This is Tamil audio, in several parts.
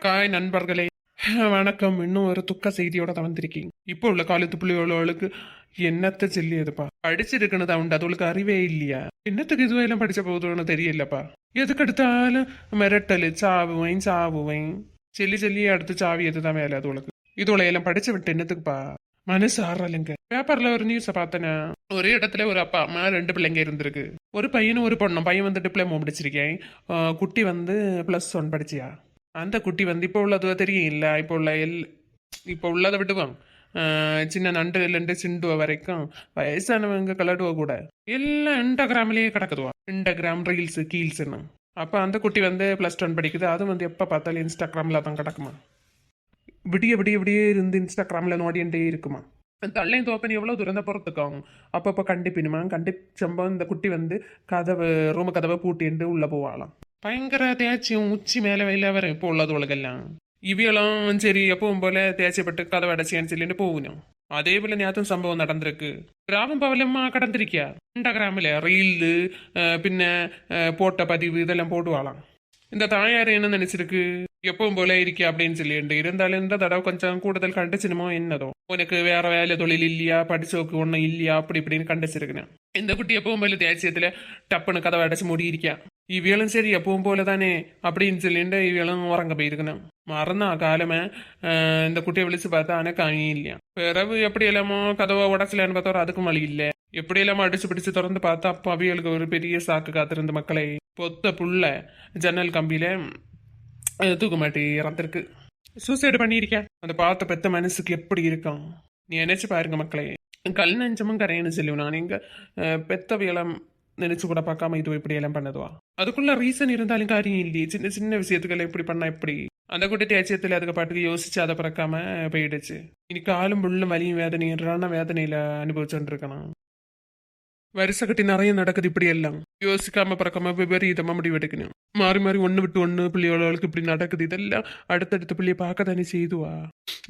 காய் நண்பர்களே, வணக்கம். இன்னும் ஒரு துக்க செய்தியோட தான் வந்திருக்கீங்க. இப்போ உள்ள காலத்து பிள்ளைகளுக்கு என்னத்த சொல்லியதுப்பா, படிச்சிருக்கணும் தான் உண்டு, அதுகளுக்கு அறிவே இல்லையா? என்னத்துக்கு இதுவெல்லாம் படிச்ச போதுன்னு தெரியலப்பா. எதுக்கு எடுத்தாலும் மிரட்டல், சாவுவேன் சாவுவேன் சொல்லி சொல்லி அடுத்து சாவியது தான் வேலை அதுகளுக்கு. இதுவளையெல்லாம் படிச்சு விட்டு என்னத்துக்குப்பா மனசு ஆறலைங்க. பேப்பர்ல ஒரு நியூஸை பார்த்தேன்னா, ஒரு இடத்துல ஒரு அப்பா அம்மா 2 பிள்ளைங்க இருந்திருக்கு. ஒரு பையனும் ஒரு பொண்ணும். பையன் வந்து டிப்ளமோ முடிச்சிருக்கேன். குட்டி வந்து +1 படிச்சியா. அந்த குட்டி வந்து இப்போ உள்ளது தெரியும் இல்லை, இப்போ உள்ளதை விடுவாங்க. சின்ன நண்டுலேருந்து சிண்டுவ வரைக்கும் வயசானவங்க கலடுவ கூட எல்லாம் இன்ஸ்டாகிராம்லயே கிடக்குதுவா. Instagram reels கீல்ஸுன்னு. அப்போ அந்த குட்டி வந்து +1 படிக்குது. அது வந்து எப்போ பார்த்தாலும் இன்ஸ்டாகிராமில் தான் கிடக்குமா. விடிய விடிய விடிய இருந்து இன்ஸ்டாகிராமில் நோண்டிகிட்டே இருக்குமா. தள்ளையும் தோப்பன் எவ்வளோ தூரம் தான் பொறுத்துக்காங்க. அப்பப்போ கண்டிப்பினுமா கண்டிச்சம்போ இந்த குட்டி வந்து ரூமு கதவை பூட்டிட்டு உள்ளே போவாளாம். பயங்கர தேய்ச்சியும் உச்சி மேலே வெயில வரும் இப்போ உள்ளது உலகெல்லாம். இவையெல்லாம் சரி எப்பவும் போல தேய்ச்சப்பட்டு கதவை அடைச்சியான்னு சொல்லிட்டு போகணும். அதே போல நேரத்தும் சம்பவம் நடந்திருக்கு. கிராமம் பவலமா கடந்திருக்கியா. இன்ஸ்டாகிராமில் ரீலு பின்ன போட்ட பதிவு இதெல்லாம் போடுவாளாம். இந்த தாயார் என்ன நினைச்சிருக்கு, எப்பவும் போல இருக்கியா அப்படின்னு சொல்லிட்டு. இருந்தாலும் இந்த தடவை கொஞ்சம் கூடுதல் கண்டிச்சினுமோ என்னதோ. உனக்கு வேற வேலை தொழில் இல்லையா, படிச்சோக்கு ஒன்றும் இல்லையா, அப்படி இப்படின்னு கண்டிச்சிருக்கேன். இந்த குட்டி எப்பவும் போல தேய்ச்சியத்துல டப்புன்னு கதவை அடைச்சு மூடி இருக்கியா. இவியலும் சரி எப்பவும் போல தானே அப்படின்னு சொல்லிட்டு இவியலும் உறங்க போயிருக்கணும். மறந்தா காலமே இந்த குட்டியை விழிச்சு பார்த்தா ஆனால் காயும் இல்லையா. பிறகு எப்படி எல்லாமோ கதவை உடச்சலான்னு பார்த்தா அதுக்கும் வழி இல்லை. எப்படி எல்லாமோ அடிச்சு பிடிச்சு திறந்து பார்த்தா அப்போ அவியலுக்கு ஒரு பெரிய சாக்கு காத்திருந்த மக்களை பொத்த புள்ள ஜன்னல் கம்பியில தூக்க மாட்டி இறந்துருக்கு. சூசைடு பண்ணியிருக்கேன். அந்த பார்த்த பெத்த மனசுக்கு எப்படி இருக்கும் நீ நினைச்சு பாருங்க மக்களே. கல் நஞ்சமும் கரையன்னு சொல்லுவேன் நான். எங்க பெத்தவியலம் நினைச்சு கூட பார்க்காம இது இப்படி எல்லாம் பண்ணதுவா. அதுக்குள்ள ரீசன் இருந்தாலும் காரியம் இல்லையே. சின்ன சின்ன விஷயத்துக்கள் எப்படி பண்ணா எப்படி. அந்த கூட்டத்தை அச்சத்தில் அதுக்கு பாட்டுக்கு யோசிச்சு அதை பிறக்காம போயிடுச்சு. இன்னைக்கு ஆளும் புள்ளும் வலியும் வேதனையான வேதனையில அனுபவிச்சுட்டு இருக்கணும். வருஷ கட்டி நிறைய நடக்குது இப்படி எல்லாம். யோசிக்காம பிறக்காம விபரீதமா முடிவு எடுக்கணும். மாறி மாறி ஒன்று விட்டு ஒன்று பிள்ளைகளுக்கு இப்படி நடக்குது. இதெல்லாம் அடுத்தடுத்த பிள்ளைய பார்க்க தானே செய்துவா.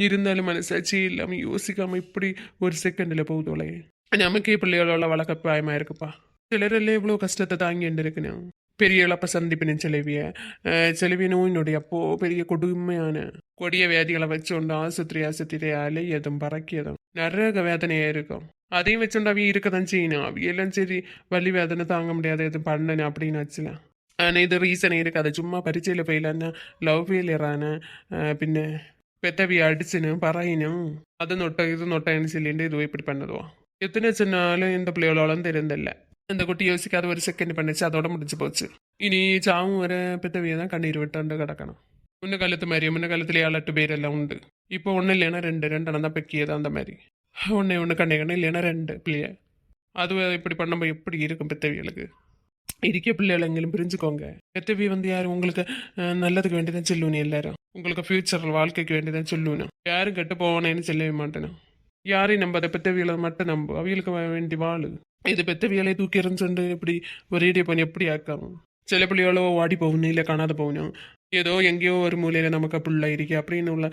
இருந்தாலும் மனசாட்சி இல்லாம யோசிக்காம இப்படி ஒரு செகண்ட்ல போகுதோலே. நமக்கே பிள்ளைகளோட வளர்க்க பாயமா இருக்குப்பா. சிலரெல்லாம் எவ்வளோ கஷ்டத்தை தாங்கிட்டு இருக்கணும். பெரிய இழப்ப சந்திப்பின செலவிய நோயினுடைய அப்போ பெரிய கொடுமையான கொடிய வியாதிகளை வச்சுண்டு ஆசுத்திரி அலையதும் பறக்கியதும் நரக வேதனையா இருக்கும். அதையும் வச்சுண்டு அவைய இருக்கதான் செய்யணும். அவையெல்லாம் சரி வலி வேதனை தாங்க முடியாது எதுவும் பண்ணணும் அப்படின்னு வச்சுலாம். ஆனால் இது ரீசனே இருக்காது. சும்மா பரீட்சையில் ஃபெயிலான லவ் ஃபெயிலியரான പിന്നെ பெத்தவிய அடிச்சுன்னு பறையணும். அது நொட்ட இது நொட்டன்னு சொல்லிட்டு இதுவும் இப்படி பண்ணதுவோம். எத்தனை சின்னாலும் இந்த பிள்ளைகளோളം தெரிந்தில்லை. இந்த குட்டி யோசிக்காத ஒரு செகண்ட் பண்ணிச்சு, அதோட முடிஞ்சு போச்சு. இனி சாவும் வர பெத்தவியை தான் கண்ணீர் விட்டு கிடக்கணும். முன்ன காலத்து மாதிரி முன்ன காலத்துல 7-8 பேரெல்லாம் உண்டு. இப்போ ஒன்று இல்லைன்னா ரெண்டெண்ணம் தான் பெக்கியது. அந்த மாதிரி ஒன்று கண்ணே இல்லைன்னா 2 பிள்ளைய. அது இப்படி பண்ணும்போது எப்படி இருக்கும் பெத்தவியலுக்கு. இருக்க பிள்ளைகளெങ്കിലും புரிஞ்சுக்கோங்க. பெத்தவி வந்து யாரும் உங்களுக்கு நல்லதுக்கு வேண்டிதான் சொல்லுவேன். எல்லாரும் உங்களுக்கு ஃபியூச்சர் வாழ்க்கைக்கு வேண்டிதான் சொல்லுவேன். யாரும் கெட்டு போவானேன்னு சொல்லவே மாட்டேன். யாரையும் நம்பாத, பெத்தவியலை மட்டும் நம்பு. அவியலுக்கு வேண்டி வாழு. இது பெத்தவியலை தூக்கி எறிஞ்சுண்டு இப்படி ஒரேடிய பண்ணி எப்படி ஆக்காம. சில பிள்ளைகளோ வாடி போகணும், இல்லை காணாத போகணும். ஏதோ எங்கேயோ ஒரு மூலையில நமக்கு பிள்ளை இருக்கு அப்படின்னு உள்ள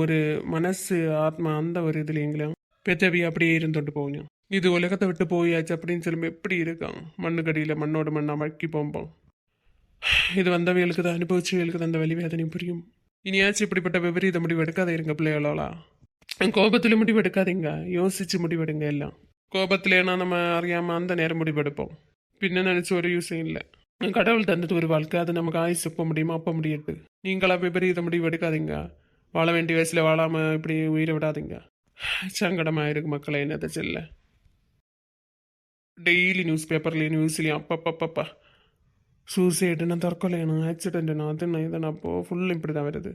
ஒரு மனசு ஆத்மா அந்த ஒரு இதுல எங்களையும் பெத்தவி அப்படியே இருந்துட்டு போகணும். இது உலகத்தை விட்டு போயாச்சு அப்படின்னு சொல்லி எப்படி இருக்கான். மண்ணுக்கடியில் மண்ணோட மண்ணா மக்கி போம்போம். இது வந்தவைகளுக்கு தான் அனுபவிச்சவைகளுக்கு தான் அந்த வலி வேதனை புரியும். இனியாச்சும் இப்படிப்பட்ட விபரீத முடிவு எடுக்காத இருங்க பிள்ளைகளோலா. கோபத்தில் முடிவு எடுக்காதீங்க, யோசிச்சு முடிவெடுங்க. எல்லாம் கோபத்திலேனா நம்ம அறியாம அந்த நேரம் முடிவெடுப்போம். பின்ன நினைச்சு ஒரு யூஸும் இல்லை. கடவுள் தந்தது ஒரு வாழ்க்கை, அது நமக்கு ஆயுசு எப்போ முடியுமோ அப்போ முடியட்டு. நீங்களா விபரீத முடிவு எடுக்காதீங்க. வாழ வேண்டிய வயசுல வாழாம இப்படி உயிரை விடாதீங்க. சங்கடமா இருக்கு மக்களை. என்னதை சொல்ல, டெய்லி நியூஸ் பேப்பர்லயும் நியூஸ்லயும் அப்பப்பப்பா சூசைடுன்னு தற்கொலைன்னு ஆக்சிடென்ட்னா அதுன்னு இதுன்னு அப்போ ஃபுல் இப்படி தான் வருது.